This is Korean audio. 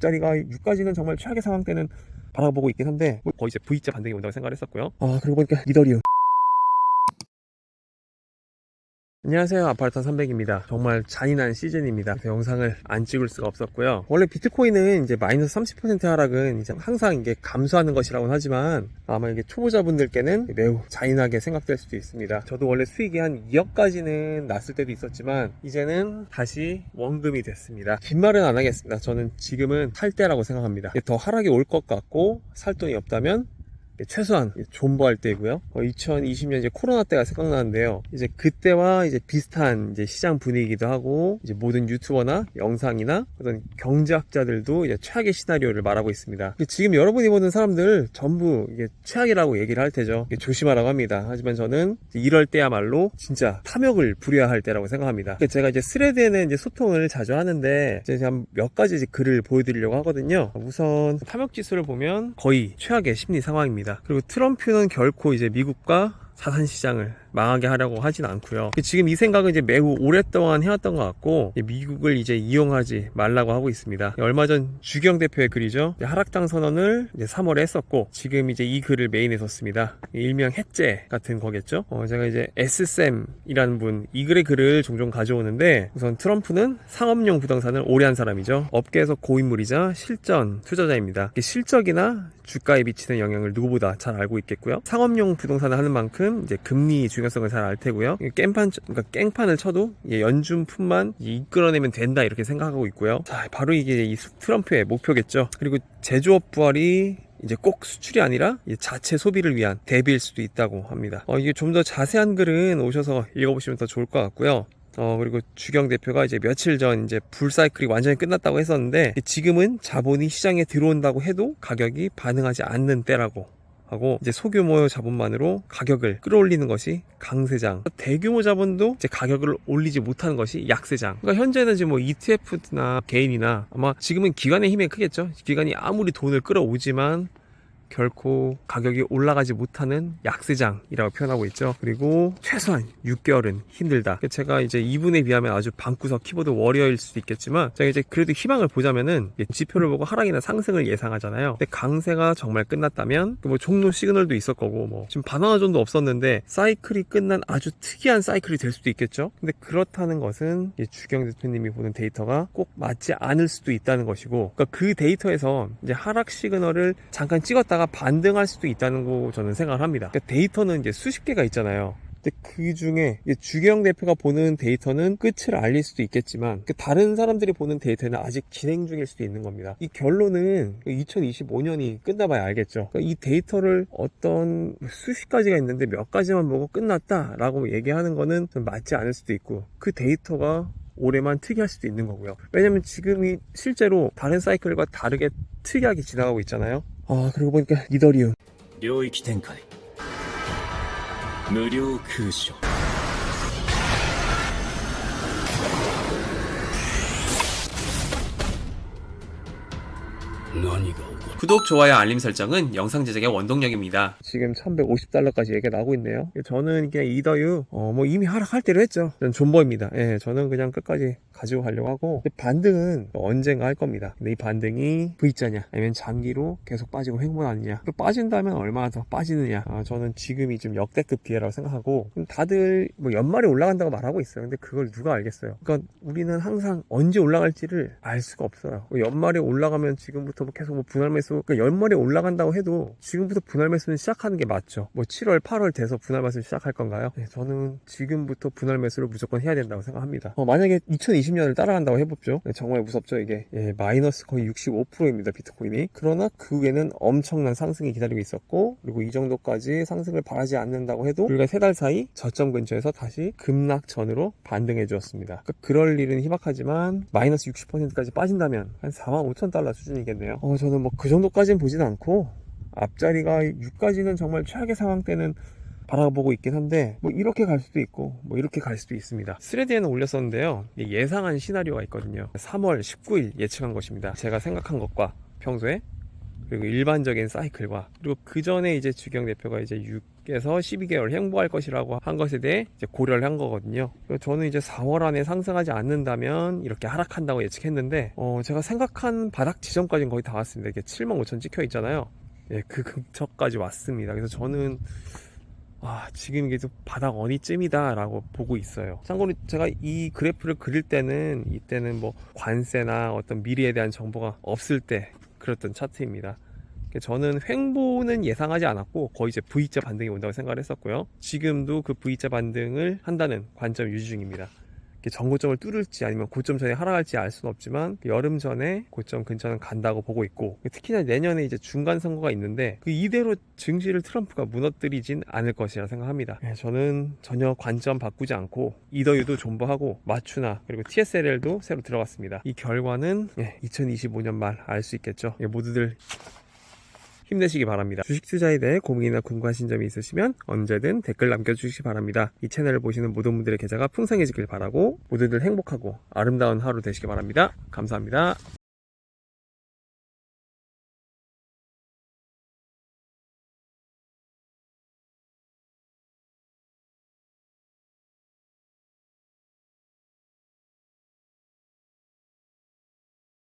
앞자리가 6까지는 정말 최악의 상황 때는 바라보고 있긴 한데 거의 이제 V자 반등이 온다고 생각을 했었고요. 그러고 보니까 이더리움. 안녕하세요, 아파트한 300입니다. 정말 잔인한 시즌입니다. 그래서 영상을 안 찍을 수가 없었고요. 원래 비트코인은 이제 마이너스 30% 하락은 이제 항상 이게 감소하는 것이라고는 하지만 아마 이게 초보자분들께는 매우 잔인하게 생각될 수도 있습니다. 저도 원래 수익이 한 2억까지는 났을 때도 있었지만 이제는 다시 원금이 됐습니다. 긴 말은 안 하겠습니다. 저는 지금은 살 때라고 생각합니다. 더 하락이 올 것 같고 살 돈이 없다면 최소한 존버할 때이고요. 2020년 이제 코로나 때가 생각나는데요. 이제 그때와 이제 비슷한 이제 시장 분위기기도 하고 이제 모든 유튜버나 영상이나 어떤 경제학자들도 이제 최악의 시나리오를 말하고 있습니다. 지금 여러분이 보는 사람들 전부 이게 최악이라고 얘기를 할 테죠. 조심하라고 합니다. 하지만 저는 이럴 때야말로 진짜 탐욕을 부려야 할 때라고 생각합니다. 제가 이제 스레드에는 이제 소통을 자주 하는데 이제 몇 가지 이제 글을 보여드리려고 하거든요. 우선 탐욕 지수를 보면 거의 최악의 심리 상황입니다. 그리고 트럼프는 결코 이제 미국과 자산시장을 망하게 하려고 하진 않고요. 지금 이 생각은 이제 매우 오랫동안 해왔던 것 같고 미국을 이제 이용하지 말라고 하고 있습니다. 얼마 전 주경 대표의 글이죠. 하락장 선언을 이제 3월에 했었고 지금 이제 이 글을 메인에 썼습니다. 일명 해제 같은 거겠죠. 제가 이제 S쌤이라는 분 이 글의 글을 종종 가져오는데 우선 트럼프는 상업용 부동산을 오래 한 사람이죠. 업계에서 고인물이자 실전 투자자입니다. 실적이나 주가에 미치는 영향을 누구보다 잘 알고 있겠고요. 상업용 부동산을 하는 만큼 이제 금리 중요성을 잘 알 테고요. 그러니까 깽판을 쳐도 연준품만 이끌어내면 된다 이렇게 생각하고 있고요. 자, 바로 이게 이 트럼프의 목표겠죠. 그리고 제조업 부활이 이제 꼭 수출이 아니라 자체 소비를 위한 대비일 수도 있다고 합니다. 이게 좀 더 자세한 글은 오셔서 읽어보시면 더 좋을 것 같고요. 그리고 주경 대표가 이제 며칠 전 이제 불사이클이 완전히 끝났다고 했었는데 지금은 자본이 시장에 들어온다고 해도 가격이 반응하지 않는 때라고 하고 이제 소규모 자본만으로 가격을 끌어올리는 것이 강세장, 대규모 자본도 이제 가격을 올리지 못하는 것이 약세장. 그러니까 현재는 지금 뭐 ETF나 개인이나 아마 지금은 기관의 힘이 크겠죠. 기관이 아무리 돈을 끌어오지만 결코 가격이 올라가지 못하는 약세장이라고 표현하고 있죠. 그리고 최소한 6개월은 힘들다. 제가 이제 이분에 비하면 아주 방구석 키보드 워리어일 수도 있겠지만 제가 이제 그래도 희망을 보자면은 지표를 보고 하락이나 상승을 예상하잖아요. 근데 강세가 정말 끝났다면 뭐 종로 시그널도 있을 거고 뭐 지금 바나나 존도 없었는데 사이클이 끝난 아주 특이한 사이클이 될 수도 있겠죠. 근데 그렇다는 것은 주경 대표님이 보는 데이터가 꼭 맞지 않을 수도 있다는 것이고 그러니까 그 데이터에서 이제 하락 시그널을 잠깐 찍었다가 반등할 수도 있다는 거 저는 생각을 합니다. 그러니까 데이터는 이제 수십 개가 있잖아요. 근데 그 중에 주경 대표가 보는 데이터는 끝을 알릴 수도 있겠지만 다른 사람들이 보는 데이터는 아직 진행 중일 수도 있는 겁니다. 이 결론은 2025년이 끝나봐야 알겠죠. 그러니까 이 데이터를 어떤 수십 가지가 있는데 몇 가지만 보고 끝났다라고 얘기하는 거는 좀 맞지 않을 수도 있고 그 데이터가 올해만 특이할 수도 있는 거고요. 왜냐면 지금이 실제로 다른 사이클과 다르게 특이하게 지나가고 있잖아요. 그러고 보니까 이더리움 領域展開無料空所 何が起こる 구독, 좋아요, 알림 설정은 영상 제작의 원동력입니다. 지금 1150달러까지 얘기가 나오고 있네요. 저는 그냥 이더유 뭐 이미 하락할 대로 했죠. 저는 존버입니다. 저는 그냥 끝까지 가지고 가려고 하고 반등은 언젠가 할 겁니다. 근데 이 반등이 V자냐 아니면 장기로 계속 빠지고 횡보하느냐 또 빠진다면 얼마나 더 빠지느냐 저는 지금이 좀 역대급 기회라고 생각하고 다들 뭐 연말에 올라간다고 말하고 있어요. 근데 그걸 누가 알겠어요. 그러니까 우리는 항상 언제 올라갈지를 알 수가 없어요. 연말에 올라가면 지금부터 계속 뭐 분할 매수 그러니까 연말에 올라간다고 해도 지금부터 분할 매수는 시작하는 게 맞죠. 뭐 7월 8월 돼서 분할 매수 시작할 건가요? 저는 지금부터 분할 매수를 무조건 해야 된다고 생각합니다. 만약에 2020년을 따라간다고 해보죠. 정말 무섭죠 이게. 마이너스 거의 65%입니다 비트코인이. 그러나 그 후에는 엄청난 상승이 기다리고 있었고 그리고 이 정도까지 상승을 바라지 않는다고 해도 우리가 3달 사이 저점 근처에서 다시 급락전으로 반등해 주었습니다. 그러니까 그럴 일은 희박하지만 마이너스 60%까지 빠진다면 한 45,000달러 수준이겠네요. 저는 뭐 그 정도까지는 보진 않고 앞자리가 6까지는 정말 최악의 상황 때는 바라보고 있긴 한데 뭐 이렇게 갈 수도 있고 뭐 이렇게 갈 수도 있습니다. 스레드에는 올렸었는데요. 예상한 시나리오가 있거든요. 3월 19일 예측한 것입니다. 제가 생각한 것과 평소에 그리고 일반적인 사이클과 그리고 그 전에 이제 주경 대표가 이제 께서 12개월 행보할 것이라고 한 것에 대해 이제 고려를 한 거거든요. 저는 이제 4월 안에 상승하지 않는다면 이렇게 하락한다고 예측했는데 제가 생각한 바닥 지점까지는 거의 다 왔습니다. 이게 75,000 찍혀 있잖아요. 예, 그 근처까지 왔습니다. 그래서 저는 지금 이게 좀 바닥 어디쯤이다 라고 보고 있어요. 참고로 제가 이 그래프를 그릴 때는 이때는 뭐 관세나 어떤 미래에 대한 정보가 없을 때 그렸던 차트입니다. 저는 횡보는 예상하지 않았고 거의 이제 V자 반등이 온다고 생각을 했었고요. 지금도 그 V자 반등을 한다는 관점 유지 중입니다. 전고점을 뚫을지 아니면 고점 전에 하락할지 알 수는 없지만 여름 전에 고점 근처는 간다고 보고 있고, 특히나 내년에 이제 중간 선거가 있는데 이대로 증시를 트럼프가 무너뜨리진 않을 것이라 생각합니다. 저는 전혀 관점 바꾸지 않고 이더유도 존버하고 마추나 그리고 TSLL도 새로 들어갔습니다. 이 결과는 2025년 말 알 수 있겠죠. 모두들 힘내시기 바랍니다. 주식 투자에 대해 고민이나 궁금하신 점이 있으시면 언제든 댓글 남겨주시기 바랍니다. 이 채널을 보시는 모든 분들의 계좌가 풍성해지길 바라고 모두들 행복하고 아름다운 하루 되시기 바랍니다. 감사합니다.